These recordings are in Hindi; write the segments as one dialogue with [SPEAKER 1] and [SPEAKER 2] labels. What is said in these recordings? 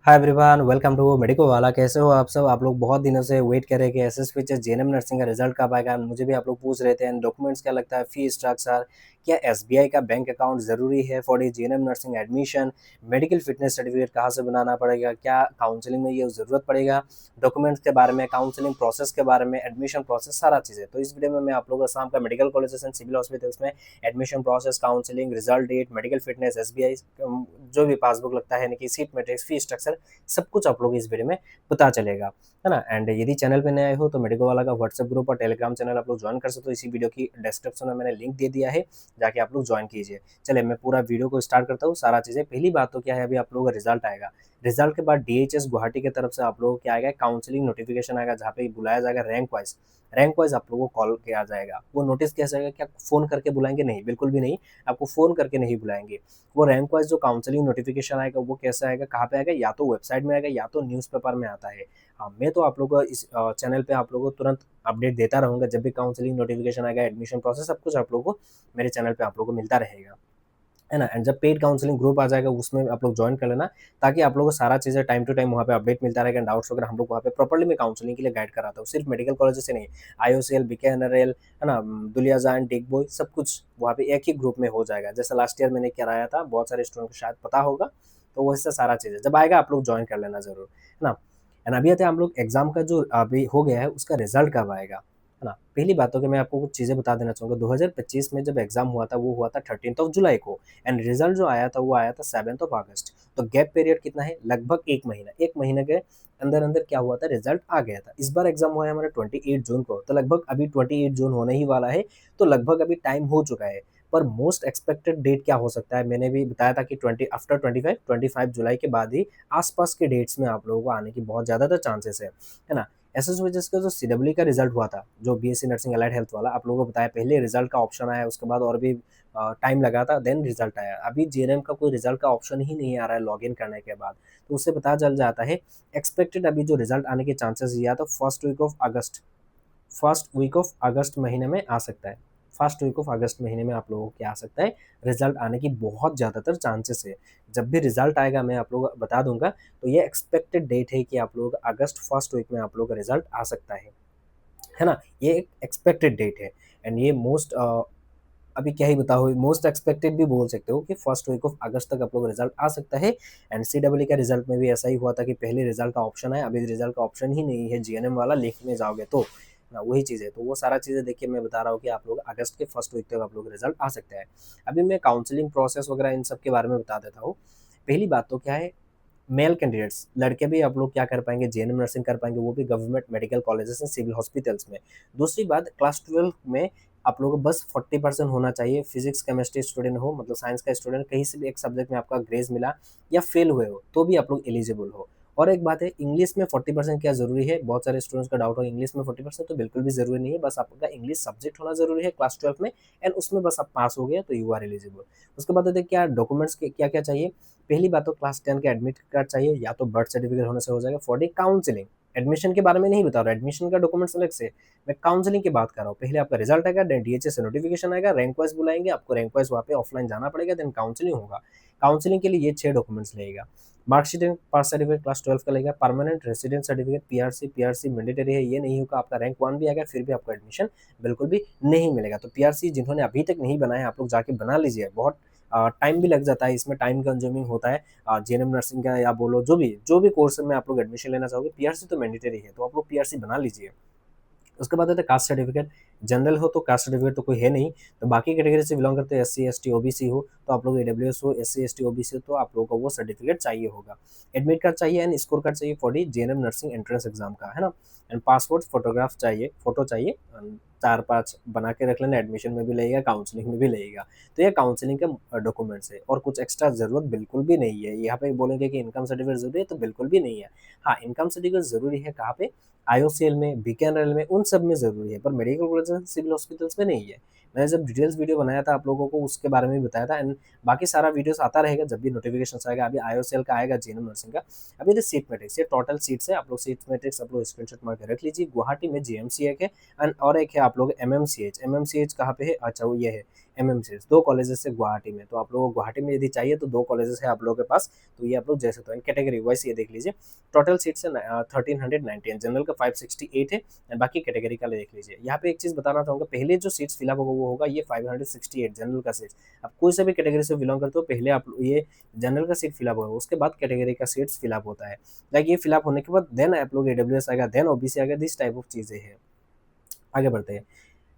[SPEAKER 1] Hi everyone, welcome to medico वाला। कैसे हो आप सब? आप लोग बहुत दिनों से वेट कर रहे हैं कि एसएसपीएच जेएनएम नर्सिंग का रिजल्ट कब आएगा। मुझे भी आप लोग पूछ रहे थे। एंड डॉक्यूमेंट्स क्या लगता है, फी स्ट्रक्चर, क्या एसबीआई का बैंक अकाउंट ज़रूरी है for the GNM nursing admission, medical fitness certificate कहाँ से बनाना पड़ेगा, क्या काउंसलिंग में ये ज़रूरत पड़ेगा, डॉक्यूमेंट्स के बारे में, काउंसलिंग प्रोसेस के बारे में, एडमिशन प्रोसेस, सारा चीज़ें। तो इस वीडियो में मैं आप लोगों को शाम का medical colleges and civil hospitals में admission process, counselling, result date, medical fitness, SBI जो भी पासबुक लगता है, यानी कि सीट मैट्रिक्स, फी स्ट्रक्चर, सब कुछ आप लोग इस वीडियो में पता चलेगा, है ना। एंड यदि चैनल पे नए आए हो तो मेडिको वाला का व्हाट्सएप ग्रुप और टेलीग्राम चैनल आप लोग ज्वाइन कर सकते हो। इसी वीडियो की डिस्क्रिप्शन में मैंने लिंक दे दिया है, जाके आप लोग ज्वाइन कीजिए। चलिए मैं पूरा वीडियो को स्टार्ट करता हूँ। सारा चीज़ें, पहली बात तो क्या है, अभी आप लोगों का रिजल्ट आएगा। रिजल्ट के बाद डीएचएस गुवाहाटी की तरफ से आप लोगों को क्या आएगा, काउंसलिंग नोटिफिकेशन आएगा, जहाँ पे बुलाया जाएगा रैंक वाइज आप लोगों को कॉल किया जाएगा। वो नोटिस कैसे आएगा, क्या फ़ोन करके बुलाएंगे? नहीं, बिल्कुल भी नहीं। आपको फ़ोन करके नहीं बुलाएंगे। वो रैंक वाइज जो काउंसलिंग नोटिफिकेशन आएगा वो कैसे आएगा, कहाँ पे आएगा, या तो वेबसाइट में आएगा या तो न्यूज़पेपर में आता है। हाँ, मैं तो आप लोगों को इस चैनल पे आप लोगों को तुरंत अपडेट देता रहूँगा। जब भी काउंसलिंग नोटिफिकेशन आएगा, एडमिशन प्रोसेस, सब कुछ आप लोगों को मेरे चैनल पे आप लोगों को मिलता रहेगा, है ना। एंड जब पेड काउंसलिंग ग्रुप आ जाएगा उसमें आप लोग ज्वाइन कर लेना, ताकि आप लोगों को सारा चीज़ें टाइम टू टाइम वहाँ पे अपडेट मिलता रहेगा। डाउट्स वगैरह हम लोग वहाँ पे प्रॉपर्ली मैं काउंसलिंग के लिए गाइड कराता हूँ, सिर्फ मेडिकल कॉलेज से नहीं। आईओसीएल, बीकेएनआरएल, है ना, दुलियाजान, डिगबोई, सब कुछ वहाँ पे एक ही ग्रुप में हो जाएगा। जैसे लास्ट ईयर मैंने कराया था, बहुत सारे स्टूडेंट को शायद पता होगा। तो वैसे सारा चीज़ है, जब आएगा आप लोग ज्वाइन कर लेना जरूर, है ना। एंड अभी आते हैं हम लोग एग्जाम का, जो अभी हो गया है उसका रिजल्ट कब आएगा, है ना। पहली बात तो कि मैं आपको कुछ चीज़ें बता देना चाहूँगा। 2025 में जब एग्जाम हुआ था वो हुआ था 13 जुलाई को। एंड रिजल्ट जो आया था वो आया था 7 अगस्त। तो गैप पीरियड कितना है, लगभग एक महीना। एक महीने के अंदर अंदर क्या हुआ था, रिजल्ट आ गया था। इस बार एग्जाम हुआ है हमारा 28 जून को, तो लगभग अभी 28 जून होने ही वाला है। तो लगभग अभी टाइम हो चुका है। पर मोस्ट एक्सपेक्टेड डेट क्या हो सकता है, मैंने भी बताया था कि 25 जुलाई के बाद ही आसपास के डेट्स में आप लोगों को आने की बहुत ज़्यादातर चांसेस है ना। एसएसबीएस का जो सीडब्ल्यू का रिजल्ट हुआ था, जो बीएससी नर्सिंग अलाइड हेल्थ वाला, आप लोगों को बताया पहले रिजल्ट का ऑप्शन आया, उसके बाद और भी टाइम लगा था, देन रिजल्ट आया। अभी जेएनएम का कोई रिजल्ट का ऑप्शन ही नहीं आ रहा है लॉगिन करने के बाद। तो उससे पता चल जाता है एक्सपेक्टेड अभी जो रिजल्ट आने के चांसेस या तो फर्स्ट वीक ऑफ अगस्त महीने में आ सकता है। फर्स्ट वीक ऑफ अगस्त महीने में आप लोगों को क्या आ सकता है, रिजल्ट आने की बहुत ज़्यादातर चांसेस है। जब भी रिजल्ट आएगा मैं आप लोगों को बता दूंगा। तो ये एक्सपेक्टेड डेट है कि आप लोगों का अगस्त फर्स्ट वीक में आप लोगों का रिजल्ट आ सकता है ना। ये एक एक्सपेक्टेड डेट है। एंड ये अभी क्या ही बताओ, मोस्ट एक्सपेक्टेड भी बोल सकते हो कि फर्स्ट वीक ऑफ अगस्त तक आप लोग रिजल्ट आ सकता है। एंड सीडब्ल्यू का रिजल्ट में भी ऐसा ही हुआ था कि पहले रिजल्ट का ऑप्शन है, अभी रिजल्ट का ऑप्शन ही नहीं है, जीएनएम वाला लिखने जाओगे तो ना, वही चीज़ है। तो वो सारा चीज़ें देखिए, मैं बता रहा हूँ कि आप लोग अगस्त के फर्स्ट वीक तक आप लोग रिजल्ट आ सकता है। अभी मैं काउंसलिंग प्रोसेस वगैरह इन सब के बारे में बता देता हूँ। पहली बात तो क्या है, मेल कैंडिडेट्स, लड़के भी आप लोग क्या कर पाएंगे, जेएनएम नर्सिंग कर पाएंगे, वो भी government medical colleges and civil hospitals में। दूसरी बात, क्लास 12 में आप लोगों को बस 40% होना चाहिए। फिजिक्स केमिस्ट्री स्टूडेंट हो, मतलब साइंस का स्टूडेंट, कहीं से भी एक सब्जेक्ट में आपका ग्रेज मिला या फेल हुए हो तो भी आप लोग एलिजिबल हो। और एक बात है, इंग्लिश में 40% क्या जरूरी है, बहुत सारे स्टूडेंट्स का डाउट हो इंग्लिश में 40%, तो बिल्कुल भी जरूरी नहीं है। बस आपका इंग्लिश सब्जेक्ट होना जरूरी है क्लास 12 में। एंड उसमें बस आप पास हो गए तो यू आर एलिजिबल। उसके बाद देखिए क्या डॉक्यूमेंट्स क्या क्या चाहिए। पहली बात तो क्लास 10 का एडमिट कार्ड चाहिए, या तो बर्थ सर्टिफिकेट होने से हो जाएगा फॉर द काउंसलिंग। एडमिशन के बारे में नहीं बता रहा, एडमिशन का डॉक्यूमेंट्स अलग से, मैं काउंसलिंग की बात कर रहा हूँ। पहले आपका रिजल्ट आएगा, देन डीएचएस से नोटिफिकेशन आएगा, रैंक वाइज बुलाएंगे आपको, रैंक वाइज वहाँ पे ऑफलाइन जाना पड़ेगा, देन काउंसलिंग होगा। काउंसलिंग के लिए ये 6 डॉक्यूमेंट्स लगेगा। Marksheet and pass certificate class 12 का लगेगा, permanent resident certificate, PRC mandatory है, ये नहीं होगा। आपका रैंक 1 भी आएगा फिर भी आपको एडमिशन बिल्कुल भी नहीं मिलेगा। तो पीआरसी जिन्होंने अभी तक नहीं बनाया, आप लोग जाके बना लीजिए। बहुत टाइम भी लग जाता है इसमें, टाइम कंज्यूमिंग होता है। जेएनएम नर्सिंग का या बोलो जो भी कोर्स में आप लोग एडमिशन लेना चाहोगे, पीआरसी तो मैंडेटरी है, तो आप लोग पीआरसी बना लीजिए। उसके बाद आता है कास्ट सर्टिफिकेट। जनरल हो तो कास्ट सर्टिफिकेट तो कोई है नहीं, तो बाकी कैटेगरी से बिलोंग करते हैं, S C S T OBC हो तो आप लोग एडब्ल्यूएस हो, S C S T OBC हो तो आप लोगों को वो सर्टिफिकेट चाहिए होगा। एडमिट कार्ड चाहिए एंड स्कोर कार्ड चाहिए for the GNM nursing entrance exam का, है ना। एंड पासपोर्ट, फोटोग्राफ चाहिए, फोटो चाहिए, 4-5 बना के रख लेना, एडमिशन में भी लगेगा, काउंसलिंग में भी लगेगा। तो ये काउंसलिंग के डॉक्यूमेंट्स है, और कुछ एक्स्ट्रा जरूरत बिल्कुल भी नहीं है। यहाँ पे बोलेंगे कि इनकम सर्टिफिकेट जरूरी है, तो बिल्कुल भी नहीं है। हाँ, इनकम सर्टिफिकेट जरूरी है कहाँ पे, आईओसीएल में, बीकेएनएल में, उन सब में ज़रूरी है, पर मेडिकल कॉलेज सिविल हॉस्पिटल्स में नहीं है। मैंने जब डिटेल्स वीडियो बनाया था आप लोगों को उसके बारे में भी बताया था। एंड बाकी सारा वीडियोस आता रहेगा जब भी नोटिफिकेशन आएगा। अभी आईओसीएल का आएगा, जेएनएम नर्सिंग का। अभी तो सीट मैट्रिक्स, ये टोटल सीट्स है, आप लोग सीट मैट्रिक्स आप लोग स्क्रीनशॉट मार के रख लीजिए। गुवाहाटी में जीएमसी एक है, एंड और एक है आप लोग एमएमसीएच। एमएमसीएच कहाँ पे है, अच्छा वो ये है, एमएमसीज, 2 कॉलेजेस है गुवाहाटी में। तो आप लोगों को गुवाहाटी में यदि चाहिए तो 2 कॉलेजेस है आप लोगों के पास, तो ये आप लोग जा सकते हो। कैटेगरी वाइज ये देख लीजिए, टोटल सीट्स है 1319, जनरल का 568 है एंड बाकी कैटेगरी का देख लीजिए। यहाँ पे एक चीज़ बताना चाहूँगा, पहले जो सीट्स फिलअप होगा वो होगा ये 568 जनरल का सीट्स। आप कोई सा भी कैटेगरी से बिलोंग करते हो, पहले आप ये जनरल का सीट फिलअप होगा, उसके बाद कैटेगरी का सीट्स फिलअप होता है। लाइक ये फिलअप होने के बाद देन आप लोग ईडब्ल्यूएस आएगा, देन ओबीसी आएगा, दिस टाइप ऑफ चीज़ें हैं। आगे बढ़ते हैं।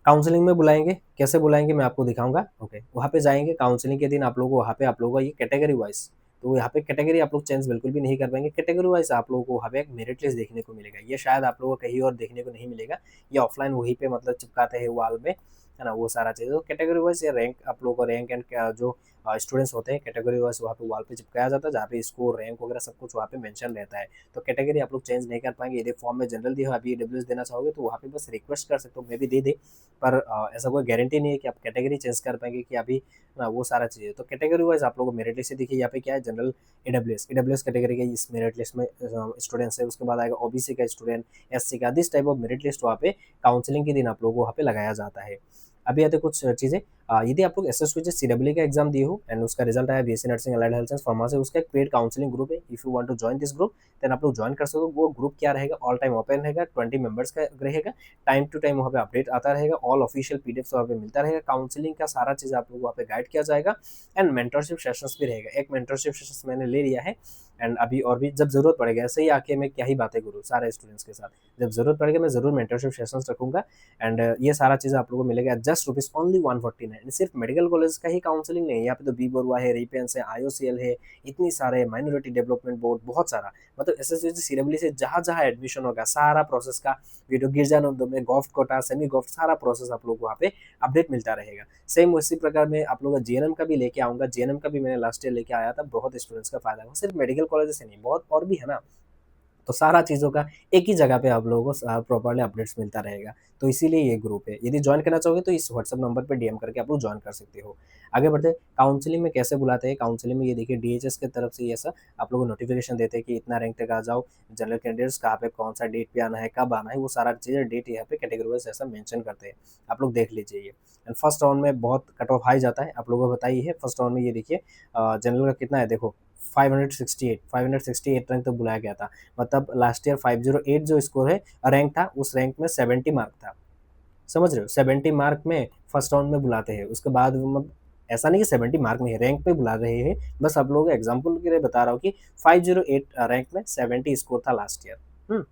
[SPEAKER 1] काउंसलिंग में बुलाएँगे, कैसे बुलाएँगे मैं आपको दिखाऊँगा, ओके। वहाँ पे जाएँगे, काउंसलिंग के दिन आप लोगों को वहाँ पे आप लोगों का ये कैटेगरी वाइज़, तो यहाँ पे कैटेगरी आप लोग चेंज बिल्कुल भी नहीं कर पाएँगे। कैटेगरी वाइज़ आप लोगों को वहाँ पे एक मेरिट लिस्ट देखने को मिलेगा। ये शायद आप लोगों को कहीं और देखने को नहीं मिलेगा। ये ऑफलाइन वहीं पे मतलब चिपकाते हैं वॉल में, है ना? वो सारा चीज़। तो कैटेगरी वाइज़ ये रैंक आप लोगों को रैंक एंड जो स्टूडेंट्स होते हैं कैटेगरी वाइज़ वहाँ पे वॉल पे चिपकाया जाता है, जहाँ पे स्कोर, रैंक वगैरह सब कुछ वहाँ पे मेंशन रहता है। तो कैटेगरी आप लोग चेंज नहीं कर पाएँगे। यदि फॉर्म में जनरल दिया हो, अभी ईडब्ल्यूएस देना चाहोगे तो वहाँ पे बस रिक्वेस्ट कर सकते हो, मे बी दे दे। पर ऐसा कोई गारंटी नहीं है कि आप कैटेगरी चेंज कर पाएँगे कि अभी ना वो सारा चीज़ें। तो कैटेगरी वाइज़ आप लोगों को मेरिट लिस्ट से देखिए, यहाँ पे क्या है जनरल, ईडब्ल्यूएस, ईडब्ल्यूएस कैटेगरी का इस मेरिट लिस्ट में स्टूडेंट्स है। उसके बाद आएगा ओबीसी का स्टूडेंट, एससी का, this type of merit list वहाँ पे काउंसलिंग के दिन आप लोगों को वहाँ पे लगाया जाता है। अभी आते कुछ चीज़ें, यदि आप लोग एसएससीजी सीडब्ल्यू का एग्जाम दिए हो एंड उसका रिजल्ट आया BSc nursing, allied health science, pharmacy, उसका एक पेड काउंसलिंग ग्रुप है। If you want to join this group then आप लोग जॉइन कर सकते हो। वो ग्रुप क्या रहेगा, ऑल टाइम ओपन रहेगा, 20 मेंबर्स का रहेगा, टाइम टू टाइम वहाँ पे अपडेट आता रहेगा, ऑल ऑफिशियल पीडीएफ वहाँ पे मिलता रहेगा, काउंसलिंग का सारा चीज़ आप लोग वहाँ पे गाइड किया जाएगा एंड मेंटरशिप सेशंस भी रहेगा। एक मेंटरशिप सेशंस मैंने ले लिया है एंड अभी और भी जब ज़रूरत पड़ेगा, ऐसे ही आके मैं क्या ही बातें करूँ सारे स्टूडेंट्स के साथ, जब ज़रूरत पड़ेगा मैं ज़रूर मेंटरशिप सेशंस रखूँगा एंड ये सारा चीज़ आप लोगों को मिलेगा जस्ट रुपीज़ ओनली 149। सिर्फ मेडिकल कॉलेज का ही काउंसलिंग नहीं है, यहाँ पे तो बी बरुआ है, रिपेंस है, आईओसीएल है, इतनी सारे माइनॉरिटी डेवलपमेंट बोर्ड, बहुत सारा, मतलब एसएससी सीडब्ल्यू से जहाँ जहाँ एडमिशन होगा सारा प्रोसेस का वीडियो गिरजानंदों में, गॉफ्ट कोटा, सेमी गॉफ्ट, सारा प्रोसेस आप लोग को वहाँ पे अपडेट मिलता रहेगा। सेम उसी प्रकार में आप लोग का जीएनएम का भी लेके आऊँगा। जीएनएम का भी मैंने लास्ट ईयर लेके आया था, बहुत स्टूडेंट्स का फायदा हुआ, सिर्फ मेडिकल कॉलेज से नहीं, बहुत और भी है ना। तो सारा चीज़ों का एक ही जगह पे आप लोगों को प्रॉपर्ली अपडेट्स मिलता रहेगा। तो इसीलिए ये ग्रुप है। यदि जॉइन करना चाहोगे तो इस व्हाट्सएप नंबर पे डीएम करके आप लोग जॉइन कर सकते हो। आगे बढ़ते हैं, काउंसलिंग में कैसे बुलाते हैं? काउंसलिंग में ये देखिए डीएचएस की तरफ से ये ऐसा आप लोगों को नोटिफ़िकेशन देते हैं कि इतना रैंक तक आ जाओ, जनरल कैंडिडेट्स कहाँ पे कौन-सा डेट पे आना है, कब आना है, वो सारा चीज़ें डेट यहाँ पे कैटेगरी वाइज़ ऐसा मेंशन करते हैं। आप लोग देख लीजिए ये। एंड फर्स्ट राउंड में बहुत कट ऑफ हाई जाता है, आप लोगों को पता ही है। फर्स्ट राउंड में ये देखिए जनरल का कितना है देखो, 568 रैंक तक बुलाया गया था। मतलब लास्ट ईयर 508 जो स्कोर है रैंक था, उस रैंक में 70 मार्क था। समझ रहे हो? 70 मार्क में फर्स्ट राउंड में बुलाते हैं। उसके बाद ऐसा नहीं कि 70 मार्क में है, रैंक पे बुला रहे हैं। बस आप लोगों को एग्ज़ाम्पल के लिए बता रहा हूँ कि 508 रैंक में 70 स्कोर था last year. Hmm.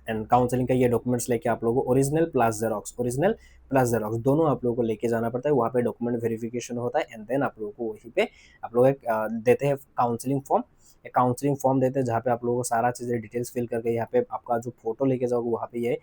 [SPEAKER 1] And counselling का ये डॉक्यूमेंट्स लेके आप लोगों को ओरिजिनल प्लस ज़ेरॉक्स दोनों आप लोगों को लेके जाना पड़ता है। वहाँ पे डॉक्यूमेंट वेरिफिकेशन होता है एंड देन आप लोगों को वहीं पे आप लोग एक देते हैं काउंसलिंग फॉर्म। एक काउंसलिंग फॉर्म देते हैं जहाँ पे आप लोगों को सारा चीज़ें डिटेल्स फिल करके यहाँ पे आपका जो फ़ोटो लेके जाओगे वहाँ पे ये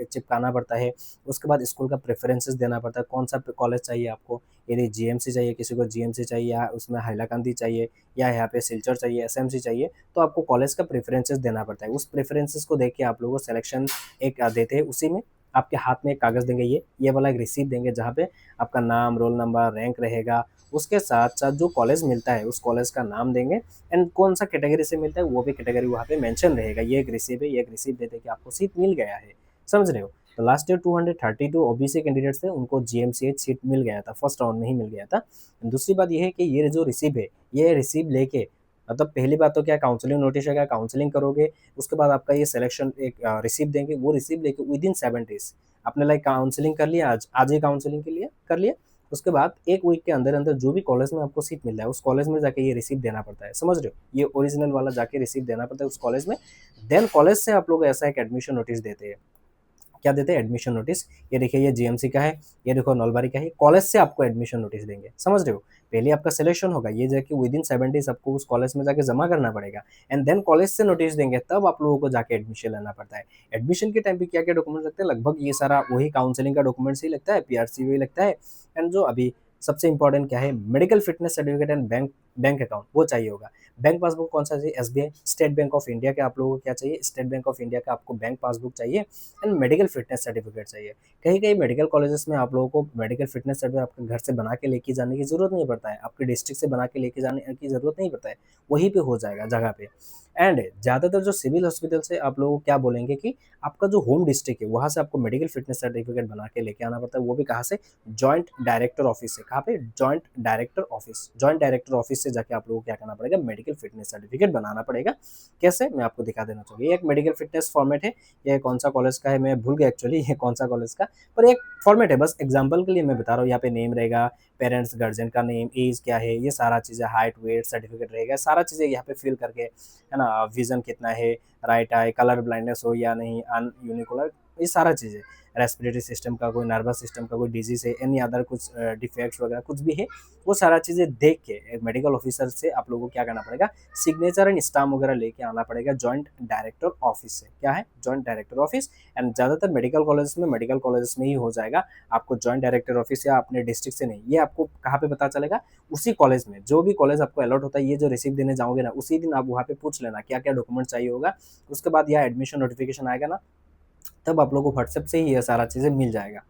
[SPEAKER 1] चिपकाना पड़ता है। उसके बाद स्कूल का प्रेफ़रेंसेस देना पड़ता है, कौन-सा कॉलेज चाहिए आपको। यदि जीएमसी चाहिए, किसी को जीएमसी चाहिए या उसमें हाइलाकांदी चाहिए या यहाँ पे सिलचर चाहिए, एसएमसी चाहिए, तो आपको कॉलेज का प्रेफ़रेंसेस देना पड़ता है। उस प्रेफ़रेंसेस को देख के आप लोगों को सिलेक्शन एक देते हैं। उसी में आपके हाथ में एक कागज़ देंगे, ये वाला एक रिसीप्ट देंगे जहाँ पे आपका नाम, रोल नंबर, रैंक रहेगा। उसके साथ-साथ जो कॉलेज मिलता है उस कॉलेज का नाम देंगे एंड कौन-सा कैटेगरी से मिलता है वो भी कैटेगरी वहाँ पे मेंशन रहेगा। ये एक रिसीप्ट है, ये एक रिसीप्ट देते हैं कि आपको सीट मिल गया है। समझ रहे हो? तो लास्ट ईयर 232 ओबीसी कैंडिडेट्स थे, उनको जीएमसीएच सीट मिल गया था, फर्स्ट राउंड में ही मिल गया था। दूसरी बात ये है कि ये जो रिसीप्ट है, ये रिसीप्ट लेके मतलब पहली बात तो क्या काउंसलिंग नोटिस आएगा, काउंसलिंग करोगे, उसके बाद आपका ये सिलेक्शन एक रिसीप्ट देंगे, वो रिसीप्ट लेके विदिन 7 डेज़ आपने लाइक काउंसलिंग कर लिया आज ही काउंसलिंग के लिए कर लिया, उसके बाद 1 वीक के अंदर-अंदर जो भी कॉलेज में आपको सीट मिल रहा है, उस कॉलेज में जाके ये रिसीप्ट देना पड़ता है, समझ रहे हो? ये ओरिजिनल वाला जाके रिसीप्ट देना पड़ता है उस कॉलेज में, देन कॉलेज से आप लोग ऐसा एक एडमिशन नोटिस देते हैं। क्या देते हैं? Admission notice. ये देखिए ये जीएमसी का है, ये देखो नलबारी का है, कॉलेज से आपको एडमिशन नोटिस देंगे, समझ रहे हो? पहले आपका सिलेक्शन होगा, ये जाके विदिन 7 डेज़ आपको उस कॉलेज में जाके जमा करना पड़ेगा एंड देन कॉलेज से नोटिस देंगे, तब आप लोगों को जाके एडमिशन लेना पड़ता है। एडमिशन के टाइम पे क्या-क्या डॉक्यूमेंट लगते हैं? लगभग ये सारा वही काउंसलिंग का डॉक्यूमेंट्स ही लगता है, पीआरसी वही लगता है एंड जो अभी सबसे इम्पोर्टेंट क्या है? Medical fitness certificate and bank bank account वो चाहिए होगा। बैंक पासबुक कौन सा चाहिए? SBI, state bank of India का आप लोगों को क्या चाहिए? स्टेट बैंक ऑफ इंडिया का आपको बैंक पासबुक चाहिए एंड मेडिकल फिटनेस सर्टिफिकेट चाहिए। कहीं-कहीं मेडिकल कॉलेजेस में आप लोगों को मेडिकल फिटनेस सर्टिफिकेट आपके घर से बना के लेके जाने की ज़रूरत नहीं पड़ता है, आपके डिस्ट्रिक्ट से बना के लेके जाने की ज़रूरत नहीं पड़ता है, वहीं पे हो जाएगा जगह पे। एंड ज़्यादातर जो सिविल हॉस्पिटल से आप लोगों को क्या बोलेंगे कि आपका जो होम डिस्ट्रिक्ट है, वहाँ से आपको मेडिकल फिटनेस सर्टिफिकेट बना के लेके आना पड़ता है, वो भी कहाँ से? जॉइंट डायरेक्टर ऑफिस से। कहाँ पे? Joint director office. Joint director office से जाके आप लोगों को क्या करना पड़ेगा? मेडिकल फिटनेस सर्टिफिकेट बनाना पड़ेगा। कैसे? मैं आपको दिखा देना चाहूँगा। ये एक मेडिकल फिटनेस फॉर्मेट है, ये कौन-सा कॉलेज का है मैं भूल गया एक्चुअली ये कौन-सा कॉलेज का, पर एक फॉर्मेट है, बस एग्ज़ाम्पल के लिए मैं बता रहा हूँ। यहाँ पे नेम रहेगा, पेरेंट्स गार्जियन का नेम, एज क्या है, ये सारा चीज़ें, हाइट, वेट, सर्टिफिकेट रहेगा, सारा चीज़ें यहाँ पे फिल करके, है ना? विज़न कितना है, राइट आई, कलर ब्लाइंडनेस हो या नहीं, यूनिकोलर, ये सारा चीज़ें, रेस्पिरेटरी सिस्टम का, कोई नर्वस सिस्टम का कोई डिजीज़ है, एनी अदर कुछ डिफेक्ट्स वगैरह कुछ भी है, वो सारा चीज़ें देख के एक मेडिकल ऑफिसर से आप लोगों को क्या करना पड़ेगा? सिग्नेचर एंड स्टाम्प वगैरह लेके आना पड़ेगा जॉइंट डायरेक्टर ऑफिस से। क्या है? Joint director office. एंड ज़्यादातर मेडिकल कॉलेजेस में ही हो जाएगा। आपको जॉइंट डायरेक्टर ऑफिस या अपने डिस्ट्रिक्ट से नहीं, ये आपको कहाँ पे पता चलेगा? उसी कॉलेज में, जो भी कॉलेज आपको अलॉट होता है, ये जो रिसीप्ट देने जाओगे ना, उसी दिन आप वहाँ पे पूछ लेना क्या-क्या डॉक्यूमेंट चाहिए होगा। उसके बाद या एडमिशन नोटिफिकेशन आएगा ना, तब आप लोगों को व्हाट्सएप से ही ये सारा चीज़ें मिल जाएगा।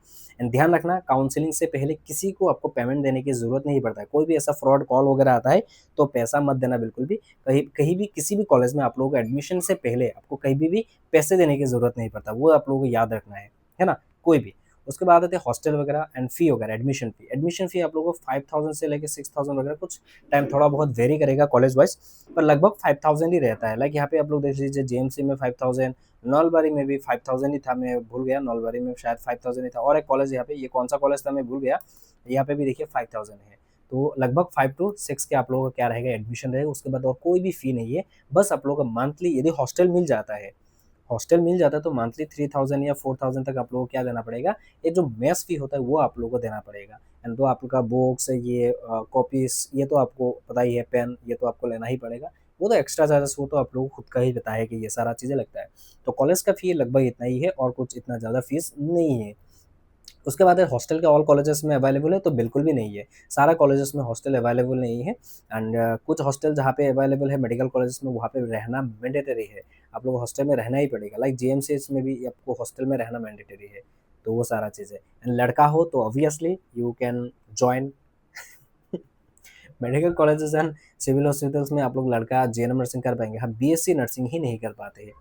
[SPEAKER 1] एंड ध्यान रखना, काउंसलिंग से पहले किसी को आपको पेमेंट देने की ज़रूरत नहीं पड़ता है। कोई भी ऐसा फ्रॉड कॉल वगैरह आता है, तो पैसा मत देना बिल्कुल भी। कहीं कहीं भी किसी भी कॉलेज में आप लोगों को एडमिशन से पहले आपको कहीं भी पैसे देने की ज़रूरत नहीं पड़ता, वो आप लोगों को याद रखना है ना? कोई भी। उसके बाद आते हैं हॉस्टल वगैरह एंड फ़ी वगैरह, एडमिशन फ़ी। एडमिशन फ़ी आप लोगों को 5000 से लेके 6000 वगैरह, कुछ टाइम थोड़ा बहुत वेरी करेगा कॉलेज वाइज़, पर लगभग 5000 ही रहता है। लाइक यहाँ पे आप लोग देख लीजिए, जेएमसी में 5000, नलबारी में भी 5000 ही था, मैं भूल गया, नलबारी में शायद 5000 ही था, और एक कॉलेज यहाँ पे, ये कौन सा कॉलेज था मैं भूल गया, यहाँ पे भी देखिए 5000 है। तो लगभग 5 टू 6 के आप लोगों का क्या रहेगा? एडमिशन रहेगा। उसके बाद और कोई भी फ़ी नहीं है, बस आप लोगों का मंथली, यदि हॉस्टल मिल जाता है तो मंथली 3000 या 4000 तक आप लोगों को क्या देना पड़ेगा? ये जो मेस फ़ी होता है वो आप लोगों को देना पड़ेगा। एंड तो आप लोग का बुक्स, ये कॉपीज़, ये तो आपको पता ही है, पेन, ये तो आपको लेना ही पड़ेगा। वो तो एक्स्ट्रा चार्जेस, वो तो आप लोगों को खुद का ही पता है कि ये सारा चीज़ें लगता है। तो कॉलेज का फ़ी लगभग इतना ही है और कुछ इतना ज़्यादा फ़ीस नहीं है। उसके बाद है, हॉस्टल क्या ऑल कॉलेजेस में अवेलेबल है? तो बिल्कुल भी नहीं है। सारा कॉलेजेस में हॉस्टल अवेलेबल नहीं है। एंड कुछ हॉस्टल जहाँ पे अवेलेबल है मेडिकल कॉलेजेस में, वहाँ पे रहना मैंडेटरी है। आप लोग हॉस्टल में रहना ही पड़ेगा। लाइक जेएमसीएच में भी आपको हॉस्टल में रहना मैंडेटरी है। तो वो सारा चीज़ है। एंड लड़का हो तो obviously you can join medical colleges and civil hospitals में आप लोग लड़का जीएनएम नर्सिंग कर पाएँगे। हाँ, बीएससी नर्सिंग ही नहीं कर पाते हैं।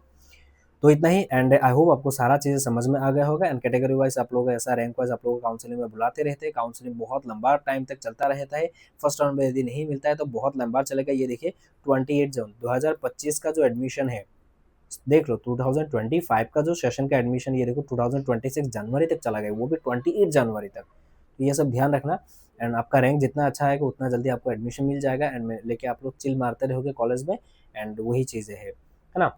[SPEAKER 1] तो इतना ही। एंड आई होप आपको सारा चीज़ें समझ में आ गया होगा। एंड कैटेगरी वाइज़ आप लोग ऐसा, रैंक वाइज़ आप लोगों को काउंसलिंग में बुलाते रहते हैं। काउंसलिंग बहुत लंबा टाइम तक चलता रहता है। फर्स्ट राउंड में यदि नहीं मिलता है तो बहुत लंबा चलेगा। ये देखिए, 28 जून 2025 का जो एडमिशन है, देख लो, 2025 का जो सेशन का एडमिशन, ये देखो 2026 जनवरी तक चला गया, वो भी 28 जनवरी तक। तो ये सब ध्यान रखना। एंड आपका रैंक जितना अच्छा आएगा उतना जल्दी आपको एडमिशन मिल जाएगा। एंड लेके आप लोग चिल मारते रहोगे कॉलेज में। एंड वही चीज़ें है ना?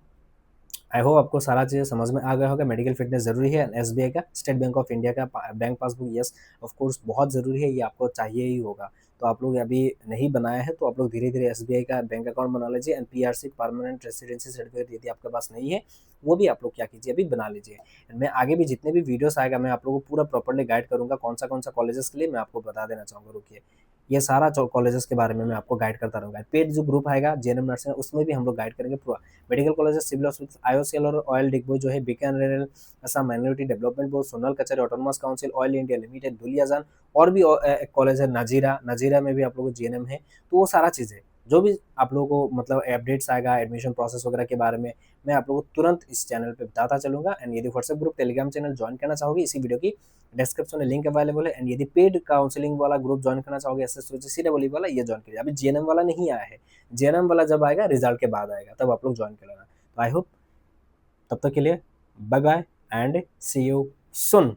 [SPEAKER 1] आई होप आपको सारा चीज़ें समझ में आ गया होगा। मेडिकल फिटनेस ज़रूरी है। एसबीआई का, स्टेट बैंक ऑफ इंडिया का bank passbook, yes of course बहुत ज़रूरी है, ये आपको चाहिए ही होगा। तो आप लोग अभी नहीं बनाया है तो आप लोग धीरे-धीरे एसबीआई का बैंक अकाउंट बना लीजिए। And PRC, permanent residency certificate, यदि आपके पास नहीं है, वो भी आप लोग क्या कीजिए, अभी बना लीजिए। मैं आगे भी जितने भी वीडियोज़ आएगा, मैं आप लोगों को पूरा प्रॉपर्ली गाइड करूँगा कौन सा कॉलेजेस के लिए, मैं आपको बता देना चाहूँगा, रुकिए। ये सारा जो कॉलेजेस के बारे में मैं आपको गाइड करता रहूँगा। पेड जो ग्रुप आएगा जेएनएम नर्सिंग, उसमें भी हम लोग गाइड करेंगे पूरा। Medical colleges, civil hospital, IOCL और ऑयल डिगबोई जो है, Bikaner, Assam minority development board, Sonowal Kachari, autonomous council, oil India limited, Duliajan, और भी एक कॉलेज है नाजीरा, नाजीरा में भी आप लोगों को जीएनएम है। तो वो सारा चीज़ है। जो भी आप लोगों को मतलब अपडेट्स आएगा एडमिशन प्रोसेस वगैरह के बारे में, मैं आप लोगों को तुरंत इस चैनल पे बताता चलूँगा। एंड यदि WhatsApp group, Telegram channel join करना चाहोगे, इसी वीडियो की डिस्क्रिप्शन में लिंक अवेलेबल है। एंड यदि पेड काउंसलिंग वाला ग्रुप जॉइन करना चाहोगे, एसएससी वाला, ये जॉइन करिए। अभी जीएनएम वाला नहीं आया है। जीएनएम वाला जब आएगा, रिजल्ट के बाद आएगा, तब आप लोग जॉइन कर लेना। तो आई होप, तब तक के लिए bye bye and see you soon.